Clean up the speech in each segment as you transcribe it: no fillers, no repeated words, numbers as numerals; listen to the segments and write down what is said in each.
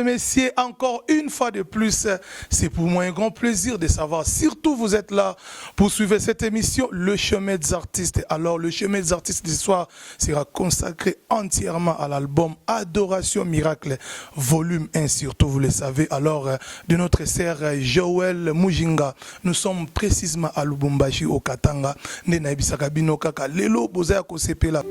et messieurs, encore une fois de plus, c'est pour moi un grand plaisir de savoir, surtout vous êtes là pour suivre cette émission, Le Chemin des Artistes. Alors, Le Chemin des Artistes ce soir sera consacré entièrement à l'album Adoration Miracle, volume 1, surtout vous le savez. Alors, de notre sœur Joël Mujinga, nous sommes précisément à Lubumbashi, au Katanga. Nena Ibisaka Bino Kaka, Lelo Bozaya Kosepela.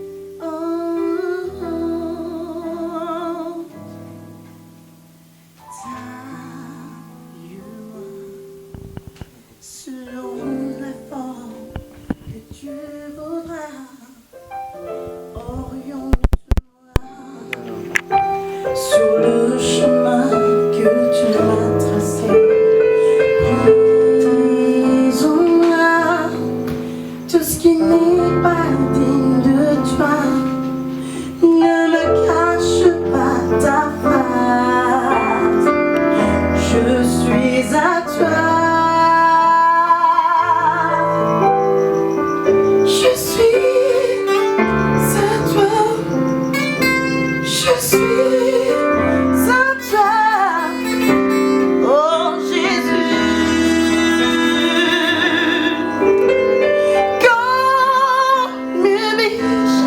Sur le chemin que tu m'as tracé, prise-moi tout ce qui n'est pas digne de toi. Ne me cache pas ta face, je suis à toi. Je suis à toi, je suis à toi, oh Jésus. Comme une biche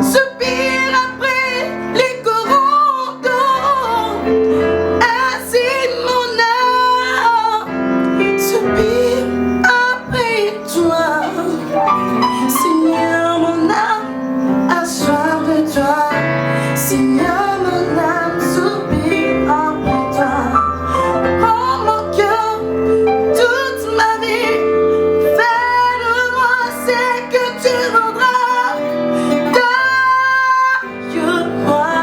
soupire après les courants d'eau, ainsi mon âme soupire après toi. Seigneur, mon âme a soif de toi. Seigneur, mon âme soupire après toi. Oh mon cœur, toute ma vie, fais-le-moi ce que tu voudras. Taille-moi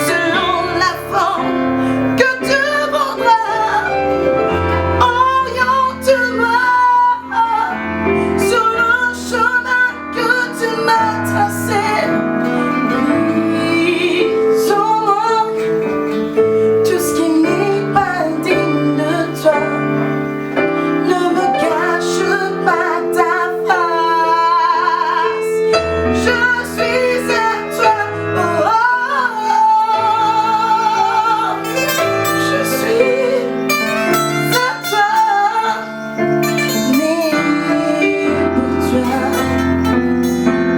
selon la forme que tu voudras. Oriente-moi sur le chemin que tu m'as tracé. Brise-moi tout ce qui n'est pas digne de toi. Ne me cache pas ta face, je suis à toi. Oh, je suis à toi, né pour toi.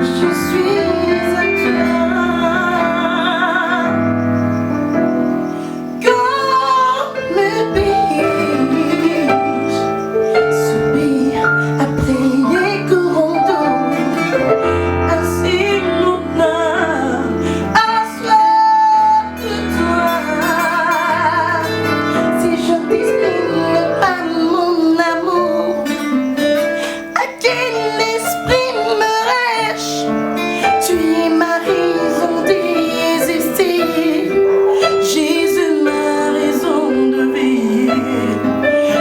Je suis à toi. Comme une biche soupire après les courants d'eau, ainsi mon âme a soif de toi. Si je n'exprime pas mon amour, à quel esprit me-je? Tu es ma raison d'exister, Jésus ma raison de vivre.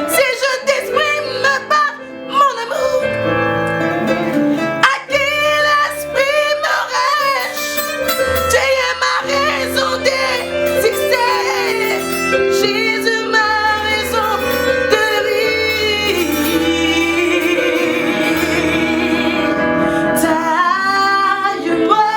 Si je n'exprime pas mon amour, à quel esprit me-je? Tu es ma raison d'exister, Jésus ma raison de vivre. Taille-moi,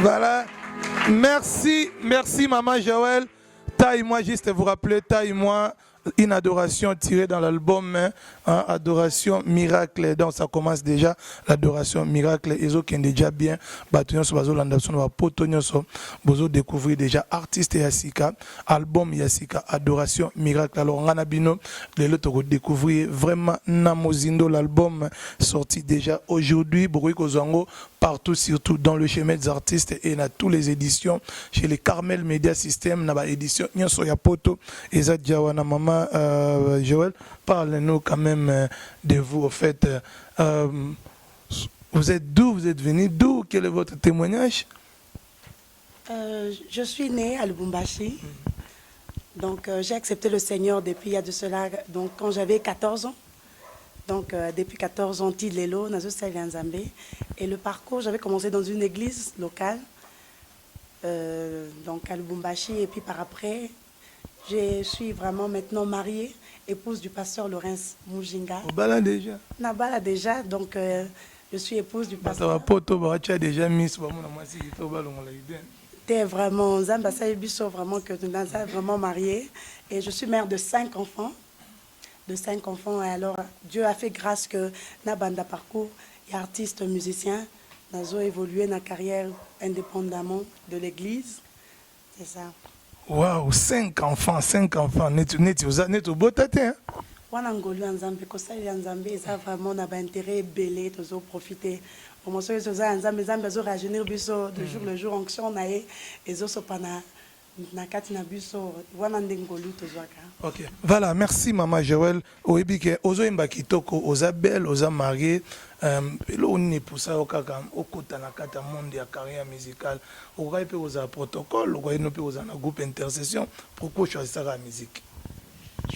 Voilà. Merci maman Joël. Taille-moi, juste vous rappeler, taille-moi, une adoration tirée dans l'album Adoration Miracle. Donc ça commence déjà, l'adoration Miracle. Ils ont déjà bien, vous découvrir déjà artiste Yassika, album Yassika, Adoration Miracle. Alors on a bien découvrir vraiment Namozindo, l'album sorti déjà aujourd'hui, partout, surtout dans le chemin des artistes et dans toutes les éditions chez les Carmel Media System, dans l'édition Nyosoya Poto et Zadjawana Maman Joël, parlez-nous quand même de vous. En fait, vous êtes d'où? Vous êtes venu d'où? Quel est votre témoignage? Je suis née à Lubumbashi. Donc j'ai accepté le Seigneur depuis il y a de cela, donc quand j'avais 14 ans. Donc, depuis 14 ans, Tidlelo, Nazo Sali Nzambe. Et le parcours, j'avais commencé dans une église locale, donc à Lubumbashi. Et puis par après, je suis vraiment maintenant mariée, épouse du pasteur Laurence Mujinga. Bala déjà. Nabala déjà, donc je suis épouse du pasteur. Tu as déjà mis ce moment T'es vraiment, Zamba Saïbiso, vraiment que tu nous as vraiment mariés. Et je suis mère de 5 enfants. Et alors, Dieu a fait grâce que Nabanda parcours, et artiste, musicien, nous évolué dans la carrière indépendamment de l'église. C'est ça. Waouh, 5 enfants. Net au beau tâté, hein? Wanangolu Nzambe, Kosali Nzambe, ça vraiment n'a pas intérêt belé, tous profiter. Au moment où ils ont Nzambe, Nzambe, ils ont rajeunir biso de jour le jour, onction naé, ils ont sopana. Ok, voilà, merci Maman Joël. Oebike, ozo imba kitoko, oza belle, oza mariée. On est pour ça au kaka, au kota na kata monde ya carrière musicale. Au gai pe oza protocole, au gai no pe oza na groupe intercession. Pourquoi choisir la musique?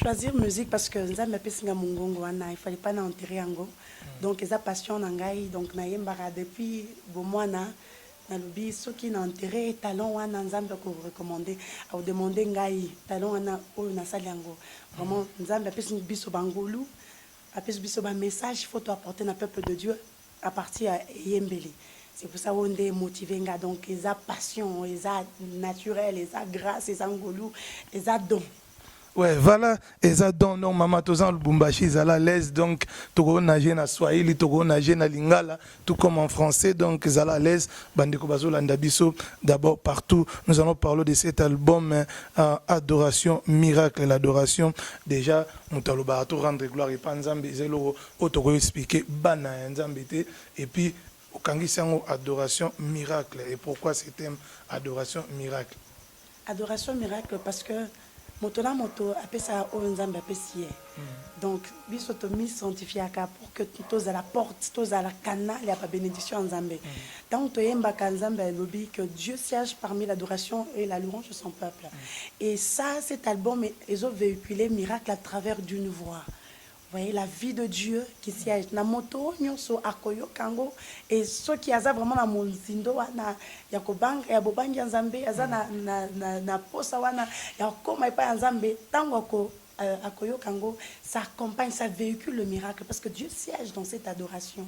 Choisir musique parce que Nzambe pesinga mungongo wana, il fallait pas n'enterrer ango. Donc eza passion nangai, donc na yembara depuis bomwana. Nalobi soki na enterré talon wana Nzambe ko recommander au demander ngai talon wana oyo na sali yango vraiment Nzambe apesi biso bangolu apesi biso ba message faut apporter na peuple de Dieu à partir à Yembeli. C'est pour ça on est motivé nga donc eza passion eza naturel eza grâce eza ngolu eza don. Ouais, voilà, et ça donne non maman tozan Lubumbashi ils à l'aise donc togo nager na Swahili togo nager na Lingala tout comme en français donc ils à l'aise bandeko bazolanda biso d'abord partout nous allons parler de cet album Adoration Miracle l'adoration déjà mutaloba to rendre gloire et panzambe zelo otoko expliquer bana nzambe et puis okangisango Adoration Miracle et pourquoi ce thème Adoration Miracle? Adoration Miracle parce que moto appelle ça Nzambe appelle. Donc biso to mis sanctifié pour que tous à la porte tous à la canal il y a pas bénédiction Nzambe. Donc to yemba Nzambe lobby que Dieu siège parmi l'adoration et la louange de son peuple. Et ça cet album ils ont véhiculé miracle à travers d'une voix. Vous voyez la vie de Dieu qui siège na moto nyonso akoyo kango et ceux qui aza vraiment na monzindo wana ya kobanga ya bobangi Nzambe aza na posa wana ya koma pa Nzambe tango ko akoyo kango ça accompagne ça véhicule le miracle parce que Dieu siège dans cette adoration.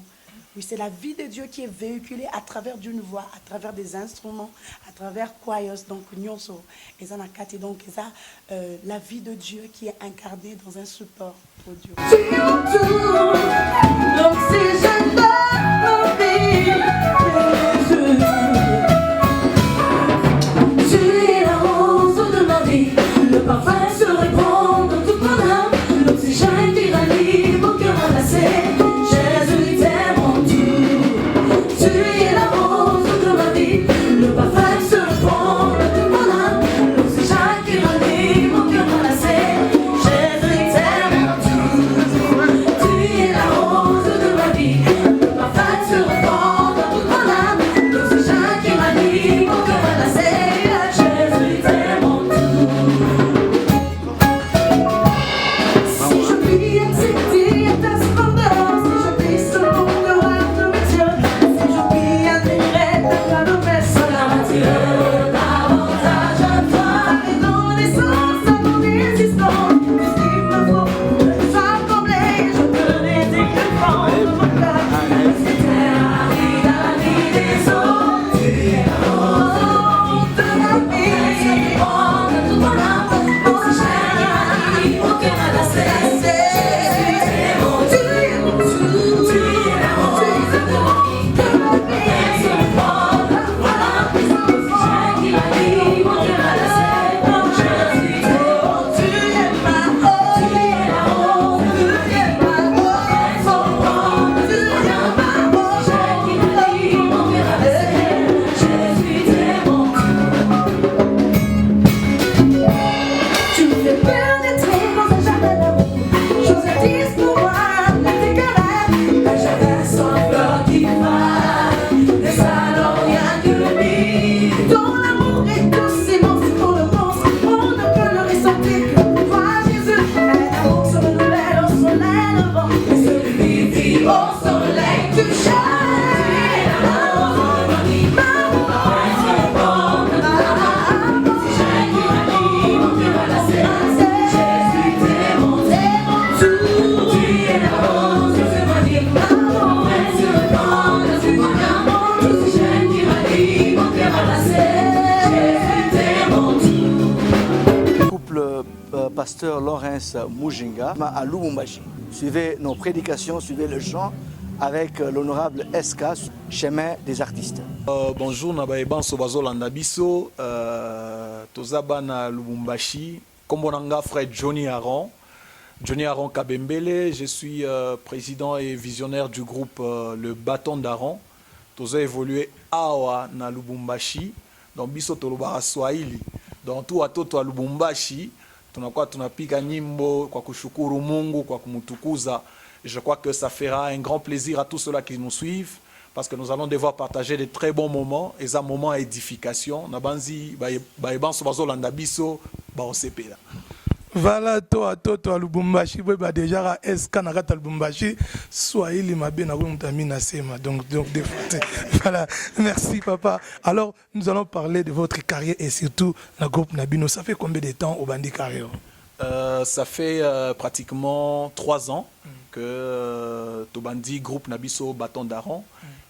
Oui, c'est la vie de Dieu qui est véhiculée à travers d'une voix, à travers des instruments, à travers choirs, donc nyonso. Et ça donc ça la vie de Dieu qui est incarnée dans un support audio. Donc si je tu es la rose de ma vie, le parfum se répand dans toute mon âme. L'oxygène qui rallie mon cœur enlacé. pasteur Lawrence Mujinga à Lubumbashi. Suivez nos prédications, suivez le chant avec l'honorable SK, chemin des artistes. Bonjour, Nabaeban Sobazolanda Biso, Tozabana Lubumbashi, Kombonanga frère Johnny Aron Kabembele, je suis président et visionnaire du groupe Le Bâton d'Aaron. Toza évolué Awa na Lubumbashi, donc Biso Tolobara Swahili, donc tout à tout à Lubumbashi, tunapika nyimbo kwa kushukuru Mungu kwa kumutukuza. Je crois que ça fera un grand plaisir à tous ceux-là qui nous suivent parce que nous allons devoir partager de très bons moments et ça moment à édification. Nabanzi baeban sobazolanda biso ba OCP là. Voilà, toi, Lubumbashi, déjà, SK Nagata Lubumbashi, Swahili Mabe Nagumtamina Sema. Donc, voilà, merci papa. Alors, nous allons parler de votre carrière et surtout, le groupe Nabino. Ça fait combien de temps au Bandi Carrière? Ça fait pratiquement 3 ans que Tobandi groupe Nabiso Bâton d'Aaron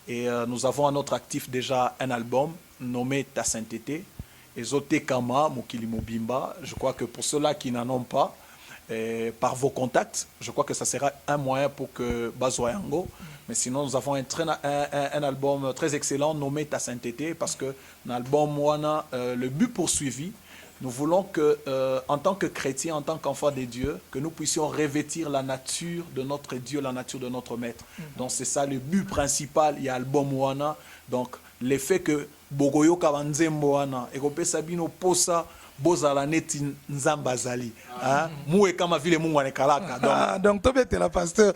et nous avons à notre actif déjà un album nommé Ta Sainteté. Ezote Kama, Mokili Mobimba. Je crois que pour ceux-là qui n'en ont pas, par vos contacts, je crois que ça sera un moyen pour que Bazoyango. Mais sinon, nous avons un album très excellent nommé Ta Sainteté parce que dans l'album Moana, le but poursuivi, nous voulons que, en tant que chrétiens, en tant qu'enfants de Dieu, que nous puissions revêtir la nature de notre Dieu, la nature de notre Maître. Donc c'est ça le but principal. Il y a l'album Moana. Donc l'effet que Bogoyo Kabanzembo wana ekope sabino posa bozala neti nzamba zali muwe kama vile Mungu anekalaka. Donc toi tu es la pasteur.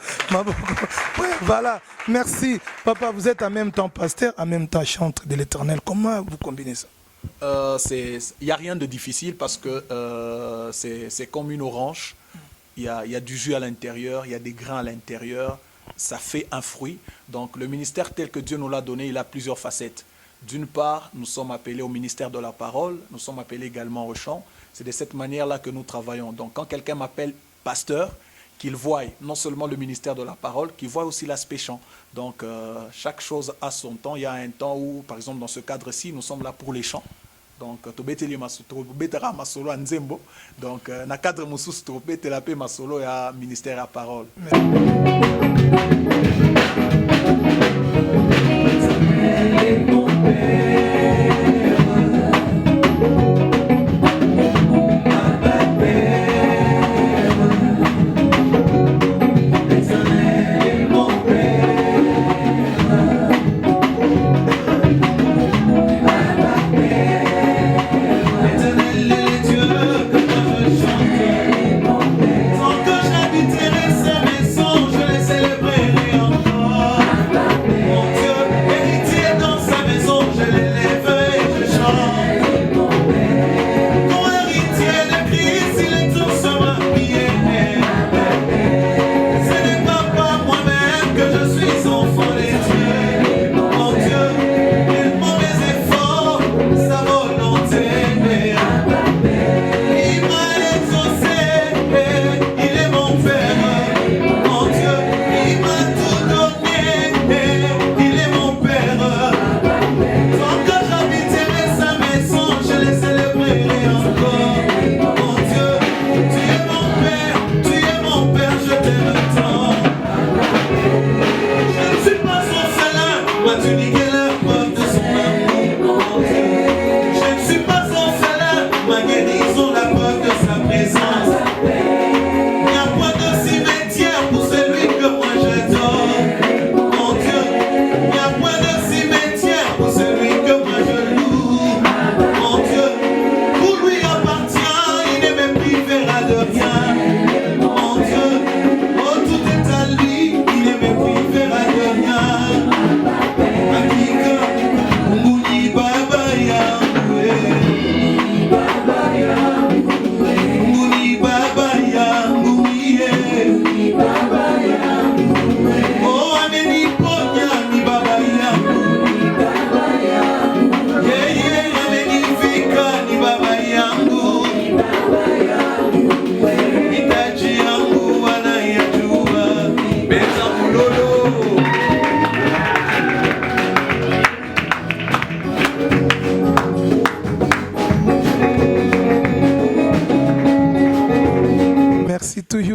Voilà, merci papa, vous êtes en même temps pasteur, en même temps chanteur de l'Éternel. Comment vous combinez ça? Il n'y a rien de difficile parce que c'est comme une orange. Il y a du jus à l'intérieur, il y a des grains à l'intérieur. Ça fait un fruit. Donc le ministère tel que Dieu nous l'a donné, il a plusieurs facettes. D'une part, nous sommes appelés au ministère de la parole, nous sommes appelés également au chant. C'est de cette manière-là que nous travaillons. Donc quand quelqu'un m'appelle pasteur, qu'il voie non seulement le ministère de la parole, qu'il voie aussi l'aspect chant. Donc chaque chose a son temps. Il y a un temps où, par exemple, dans ce cadre-ci, nous sommes là pour les chants. Donc, masolo nzembo. Donc, na cadre musus tobetela pe masolo ya ministère à parole. Sans que j'habiterai ces maisons, je les célébrerai encore.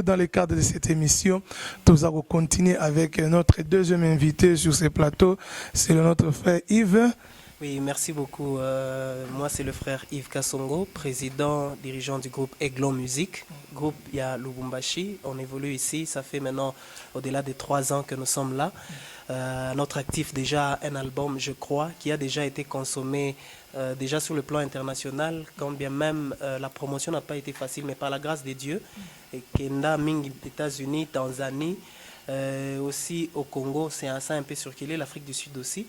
dans le cadre de cette émission, nous allons continuer avec notre deuxième invité sur ce plateau. C'est notre frère Yves. Oui, merci beaucoup. Moi, c'est le frère Yves Kassongo, président, dirigeant du groupe Aiglon Musique. Groupe, il y a Lubumbashi. On évolue ici. Ça fait maintenant au-delà de 3 ans que nous sommes là. Notre actif déjà un album, je crois, qui a déjà été consommé déjà sur le plan international, quand bien même la promotion n'a pas été facile, mais par la grâce de Dieu. Et Kenda, Ming, États-Unis, Tanzanie, aussi au Congo, c'est un peu circulé, l'Afrique du Sud aussi.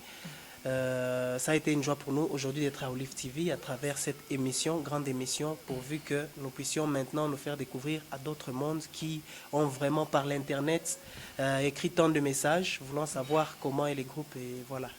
Ça a été une joie pour nous aujourd'hui d'être à Olive TV à travers cette émission, grande émission, pourvu que nous puissions maintenant nous faire découvrir à d'autres mondes qui ont vraiment par l'internet écrit tant de messages, voulant savoir comment est les groupes et voilà.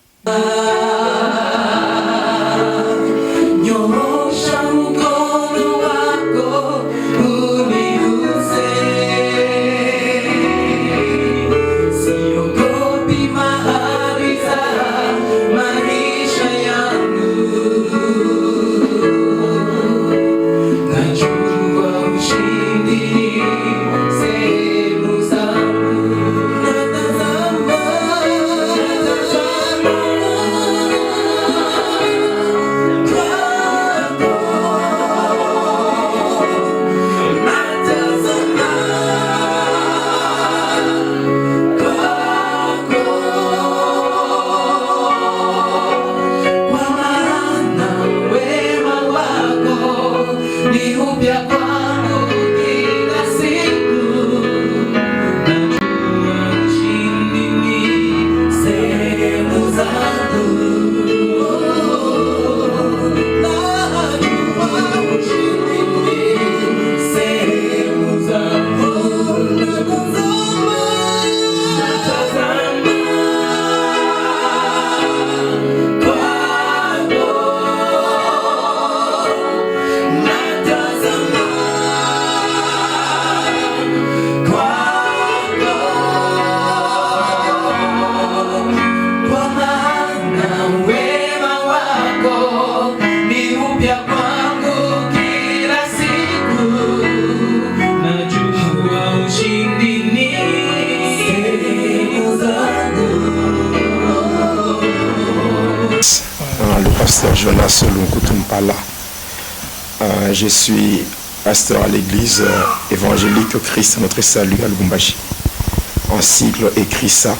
Jonas Lunkutumpala. Je suis pasteur à l'église évangélique Christ notre salut à Lubumbashi. En sigle écrit ça.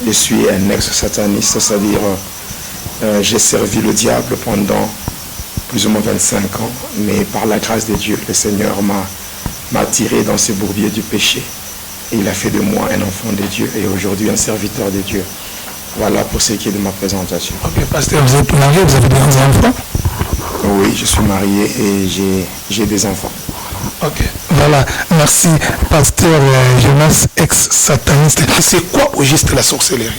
Je suis un ex-sataniste, c'est-à-dire j'ai servi le diable pendant plus ou moins 25 ans, mais par la grâce de Dieu, le Seigneur m'a tiré dans ce bourbier du péché. Et il a fait de moi un enfant de Dieu et aujourd'hui un serviteur de Dieu. Voilà pour ce qui est de ma présentation. Ok, pasteur, vous êtes marié, vous avez des enfants? Oui, je suis marié et j'ai des enfants. Ok, voilà. Merci, pasteur Jonas, ex-sataniste. C'est quoi au juste la sorcellerie?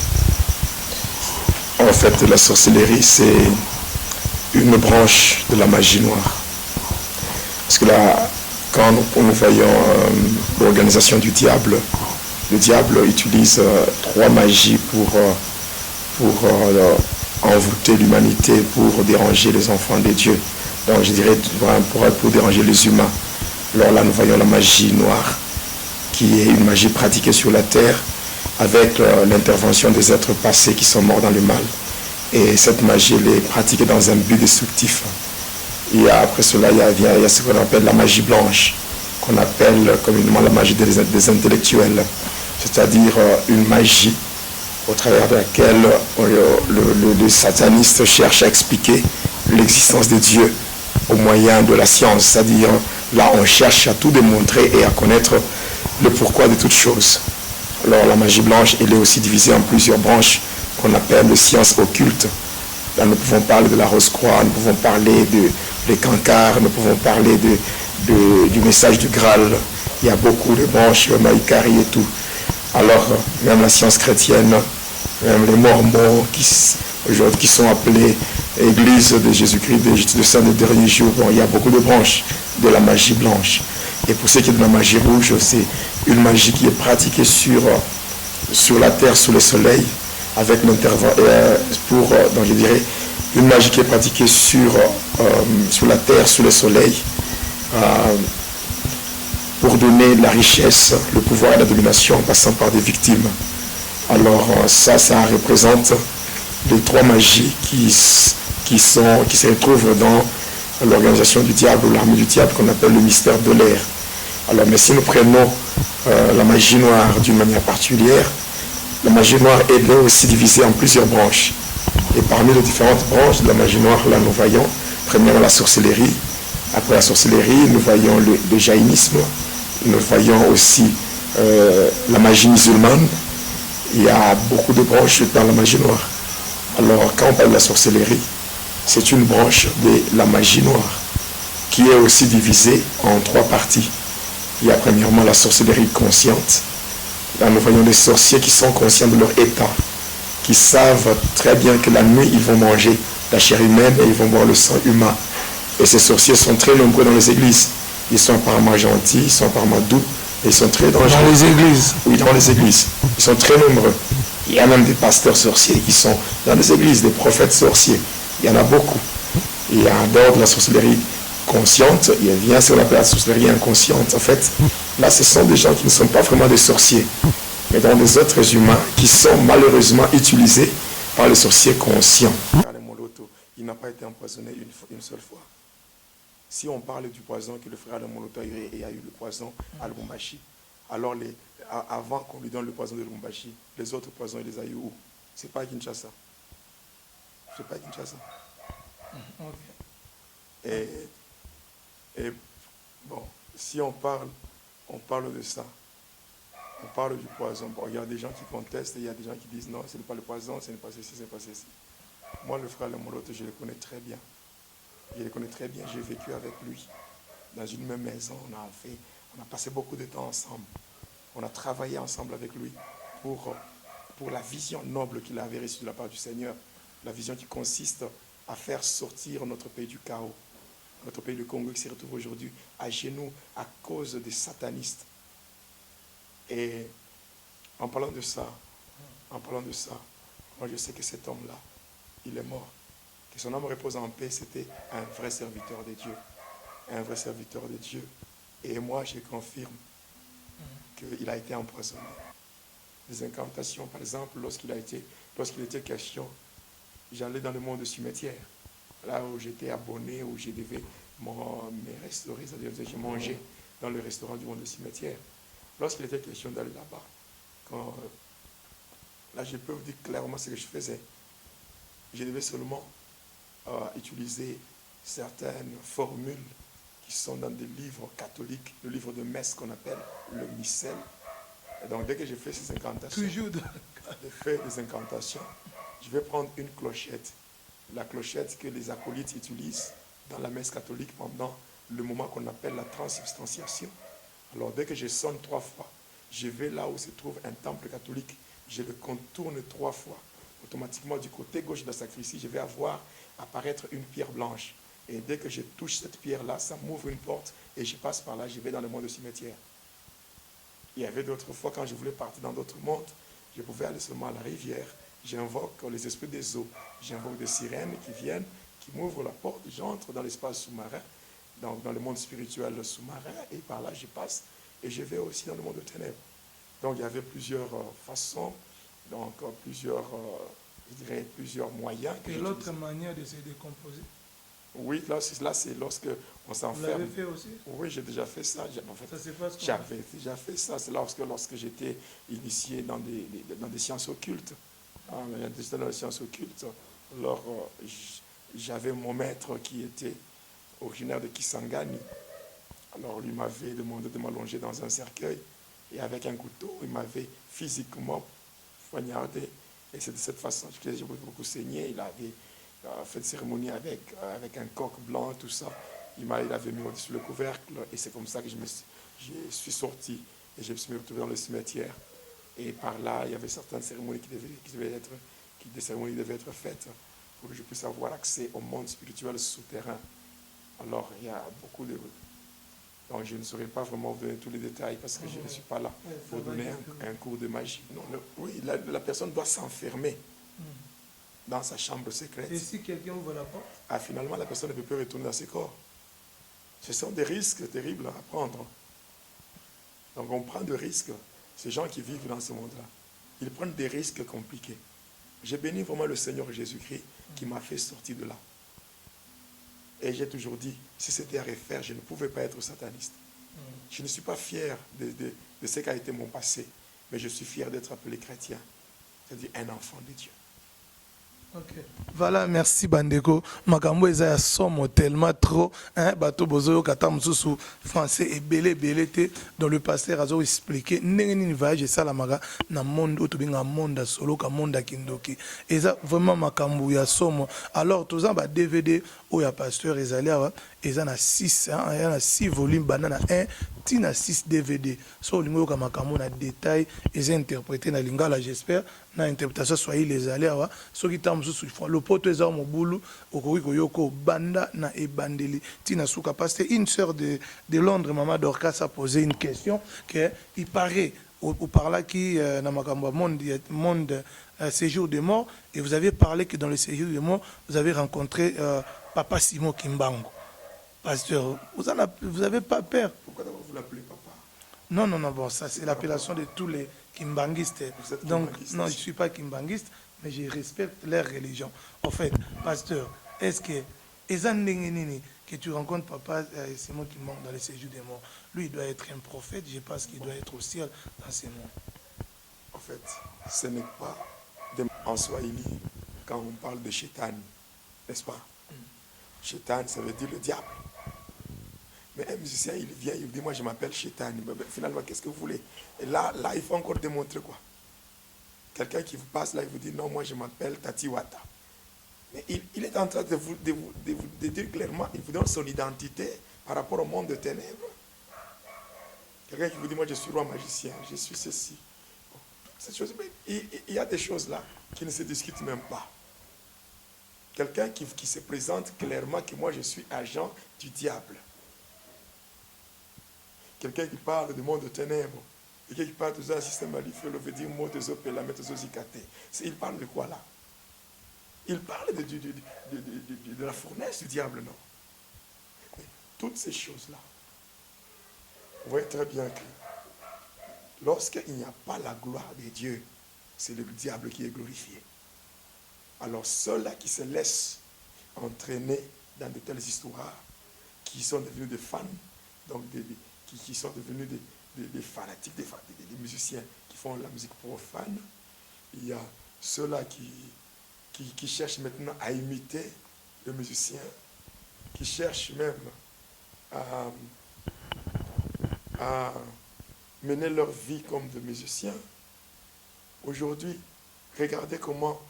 En fait, la sorcellerie, c'est une branche de la magie noire. Parce que là, quand nous voyons l'organisation du diable, le diable utilise 3 magies pour envoûter l'humanité, pour déranger les enfants de Dieu. Donc je dirais pour déranger les humains. Alors là, nous voyons la magie noire, qui est une magie pratiquée sur la terre avec l'intervention des êtres passés qui sont morts dans le mal. Et cette magie, elle est pratiquée dans un but destructif. Et après cela, il y a ce qu'on appelle la magie blanche, qu'on appelle communément la magie des intellectuels, c'est-à-dire une magie au travers de laquelle le sataniste cherche à expliquer l'existence de Dieu au moyen de la science. C'est-à-dire, là, on cherche à tout démontrer et à connaître le pourquoi de toutes choses. Alors, la magie blanche, elle est aussi divisée en plusieurs branches qu'on appelle les sciences occultes. Là, nous pouvons parler de la rose-croix, nous pouvons parler des cancars, nous pouvons parler du message du Graal. Il y a beaucoup de branches, le Maïkari et tout. Alors, même la science chrétienne, même les Mormons qui sont appelés Église de Jésus-Christ, de Saint des derniers jours, bon, il y a beaucoup de branches de la magie blanche. Et pour ce qui est de la magie rouge, c'est une magie qui est pratiquée sur la terre, sous le soleil, avec l'intervention, donc je dirais, une magie qui est pratiquée sur la terre, sous le soleil, pour donner la richesse, le pouvoir et la domination en passant par des victimes. Alors ça représente les 3 magies qui se retrouvent dans l'organisation du diable ou l'armée du diable qu'on appelle le mystère de l'air. Alors mais si nous prenons la magie noire d'une manière particulière, la magie noire est là aussi divisée en plusieurs branches. Et parmi les différentes branches de la magie noire, là nous voyons premièrement la sorcellerie. Après la sorcellerie, nous voyons le jaïnisme. Nous voyons aussi la magie musulmane. Il y a beaucoup de branches dans la magie noire. Alors quand on parle de la sorcellerie, c'est une branche de la magie noire qui est aussi divisée en 3 parties. Il y a premièrement la sorcellerie consciente. Là, nous voyons des sorciers qui sont conscients de leur état, qui savent très bien que la nuit, ils vont manger la chair humaine et ils vont boire le sang humain. Et ces sorciers sont très nombreux dans les églises. Ils sont apparemment gentils, ils sont apparemment doux, et ils sont très dangereux. Dans les églises? Oui, dans les églises. Ils sont très nombreux. Il y a même des pasteurs sorciers qui sont dans les églises, des prophètes sorciers. Il y en a beaucoup. Il y a en dehors de la sorcellerie consciente, il y a ce qu'on appelle la sorcellerie inconsciente. En fait, là, ce sont des gens qui ne sont pas vraiment des sorciers, mais dans des êtres humains qui sont malheureusement utilisés par les sorciers conscients. Il n'a pas été empoisonné une seule fois. Si on parle du poison que le frère de Moloto a eu le poison à Lubumbashi, alors avant qu'on lui donne le poison de Lubumbashi, les autres poisons, il les a eu où? C'est pas à Kinshasa. C'est pas à Kinshasa. Okay. Et bon, si on parle de ça. On parle du poison. Bon, il y a des gens qui contestent, il y a des gens qui disent non, ce n'est pas le poison, ce n'est pas ceci, ce n'est pas ceci. Moi, le frère Lemoloto, je le connais très bien. Je le connais très bien, j'ai vécu avec lui dans une même maison. On a passé beaucoup de temps ensemble. On a travaillé ensemble avec lui pour la vision noble qu'il avait reçue de la part du Seigneur. La vision qui consiste à faire sortir notre pays du chaos. Notre pays, le Congo, qui se retrouve aujourd'hui à genoux à cause des satanistes. Et en parlant de ça, moi je sais que cet homme-là, il est mort. Que son âme repose en paix, c'était un vrai serviteur de Dieu. Un vrai serviteur de Dieu. Et moi, je confirme qu'il a été empoisonné. Des incantations, par exemple, lorsqu'il était question, j'allais dans le monde du cimetière, là où j'étais abonné, où je devais me restaurer, c'est-à-dire que j'ai mangé dans le restaurant du monde du cimetière. Lorsqu'il était question d'aller là-bas, là je peux vous dire clairement ce que je faisais. Je devais seulement utiliser certaines formules qui sont dans des livres catholiques, le livre de messe qu'on appelle le missel. Et donc dès que j'ai fait ces incantations, je vais prendre une clochette, la clochette que les acolytes utilisent dans la messe catholique pendant le moment qu'on appelle la transsubstantiation. Alors dès que je sonne 3 fois, je vais là où se trouve un temple catholique, je le contourne 3 fois. Automatiquement du côté gauche de la sacristie, je vais avoir apparaître une pierre blanche. Et dès que je touche cette pierre-là, ça m'ouvre une porte et je passe par là, je vais dans le monde du cimetière. Il y avait d'autres fois, quand je voulais partir dans d'autres mondes, je pouvais aller seulement à la rivière, j'invoque les esprits des eaux, j'invoque des sirènes qui viennent, qui m'ouvrent la porte, j'entre dans l'espace sous-marin, dans le monde spirituel sous-marin, et par là je passe, et je vais aussi dans le monde de ténèbres. Donc il y avait plusieurs façons, donc plusieurs moyens. Et l'autre manière de se décomposer? Oui, là c'est lorsque on s'enferme. Vous l'avez fait aussi? Oui, j'ai déjà fait ça. Ça se passe comment? J'avais déjà fait ça. C'est lorsque j'étais initié dans des sciences occultes. J'étais dans les sciences occultes. Alors, j'avais mon maître qui était originaire de Kisangani. Alors, lui m'avait demandé de m'allonger dans un cercueil. Et avec un couteau, il m'avait physiquement poignardé. Et c'est de cette façon que j'ai beaucoup saigné. Il avait fait une cérémonie avec un coq blanc, tout ça. Il avait mis au-dessus le couvercle. Et c'est comme ça que je suis sorti. Et je me suis retrouvé dans le cimetière. Et par là, il y avait certaines cérémonies qui devaient être faites pour que je puisse avoir accès au monde spirituel souterrain. Alors, il y a beaucoup de... Donc, je ne saurais pas vraiment vous donner tous les détails parce que je ne suis pas là pour donner un cours de magie. Non, oui, la personne doit s'enfermer dans sa chambre secrète. Et si quelqu'un ouvre la porte? Finalement, la personne ne peut plus retourner dans ses corps. Ce sont des risques terribles à prendre. Donc on prend des risques. Ces gens qui vivent dans ce monde-là, ils prennent des risques compliqués. J'ai béni vraiment le Seigneur Jésus-Christ qui m'a fait sortir de là. Et j'ai toujours dit, si c'était à refaire, je ne pouvais pas être sataniste. Je ne suis pas fier de ce qu'a été mon passé, mais je suis fier d'être appelé chrétien, c'est-à-dire un enfant de Dieu. Okay. Voilà, merci Bandeko. Makambo eza ya somo tellement trop, hein, bato bozo kata mususu français et belé te dans le pasteur azo expliquer ndenge nini voyage ça la maga na monde oto binga monde solo ka monde kindoki. Eza vraiment makambo ya somo. Alors tous ba DVD o ya pasteur ezali awa eza na 6 hein, ya na 6 volumes banana 1 tina 6 DVD. So lingo ka makambo na détail eza interprété na lingala j'espère na interprétation soit les allés awa so ki tam sous le poto eza mobulu okoki koyoko banda na ebandeli tina suka parce que une sœur de Londres maman Dorcas a posé une question que il paraît au parla qui na makambo monde séjour de mort et vous avez parlé que dans le séjour de mort vous avez rencontré papa Simon Kimbango. Pasteur, vous avez pas peur? Pourquoi d'abord vous l'appelez papa? Non, bon, ça c'est l'appellation de tous les kimbanguistes. Donc, non, je ne suis pas kimbanguiste, mais je respecte leur religion. En fait, pasteur, est-ce que que tu rencontres papa Simon Kimbango dans les séjours des morts, lui il doit être un prophète, je pense qu'il doit être au ciel dans ces mondes. En fait, ce n'est pas en Swahili quand on parle de Shaitan, n'est-ce pas? Shaitan, ça veut dire le diable. Mais un musicien, il vient, il dit, moi je m'appelle Shaitan. Finalement, qu'est-ce que vous voulez? Et là, il faut encore démontrer quoi? Quelqu'un qui vous passe là, il vous dit, non, moi je m'appelle Tati Wata. Mais il est en train de vous dire clairement, il vous donne son identité par rapport au monde de ténèbres. Quelqu'un qui vous dit, moi je suis roi magicien, je suis ceci. Bon, cette chose, mais il y a des choses là qui ne se discutent même pas. Quelqu'un qui se présente clairement que moi je suis agent du diable. Quelqu'un qui parle du monde de ténèbres, quelqu'un qui parle de un système maléfique, le veut dire mot des opé, la méthosicate. Il parle de quoi là? Il parle de la fournaise du diable, non? Mais toutes ces choses-là, vous voyez très bien que lorsqu'il n'y a pas la gloire de Dieu, c'est le diable qui est glorifié. Alors ceux-là qui se laissent entraîner dans de telles histoires, qui sont devenus des fans, donc qui sont devenus des fanatiques, des musiciens qui font la musique profane. Il y a ceux-là qui cherchent maintenant à imiter le musicien, qui cherchent même à mener leur vie comme des musiciens. Aujourd'hui, regardez comment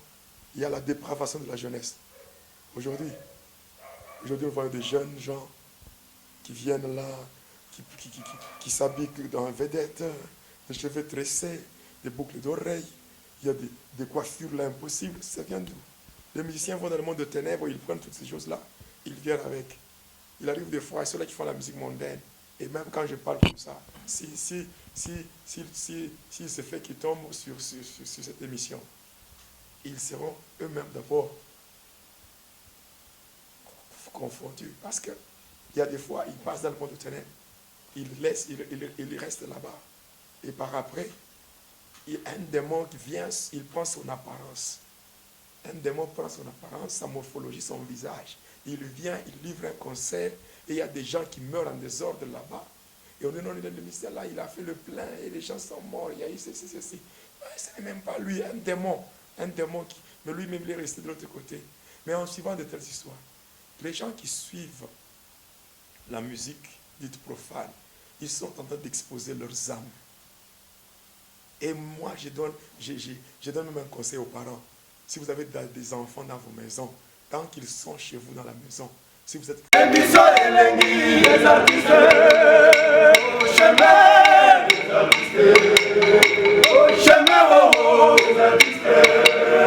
il y a la dépravation de la jeunesse. Aujourd'hui, on voit des jeunes gens qui viennent là, qui s'habillent dans vedette, des cheveux tressés, des boucles d'oreilles. Il y a des coiffures là impossibles. Ça vient d'où? Les musiciens vont dans le monde de ténèbres, ils prennent toutes ces choses-là, ils viennent avec. Il arrive des fois à ceux-là qui font la musique mondaine. Et même quand je parle comme ça, s'il se fait qu'ils tombent sur cette émission, ils seront eux-mêmes d'abord confondus. Parce qu'il y a des fois, ils passent dans le monde de ténèbres, ils restent là-bas. Et par après, un démon qui vient, il prend son apparence. Un démon prend son apparence, sa morphologie, son visage. Il vient, il livre un concert, et il y a des gens qui meurent en désordre là-bas. Et on dit non, le ministère là, il a fait le plein, et les gens sont morts, il y a eu ceci. Ce n'est même pas lui, un démon qui... Mais lui-même, il est resté de l'autre côté. Mais en suivant de telles histoires, les gens qui suivent la musique dite profane, ils sont en train d'exposer leurs âmes. Et moi, je donne même un conseil aux parents. Si vous avez des enfants dans vos maisons, tant qu'ils sont chez vous dans la maison, si vous êtes...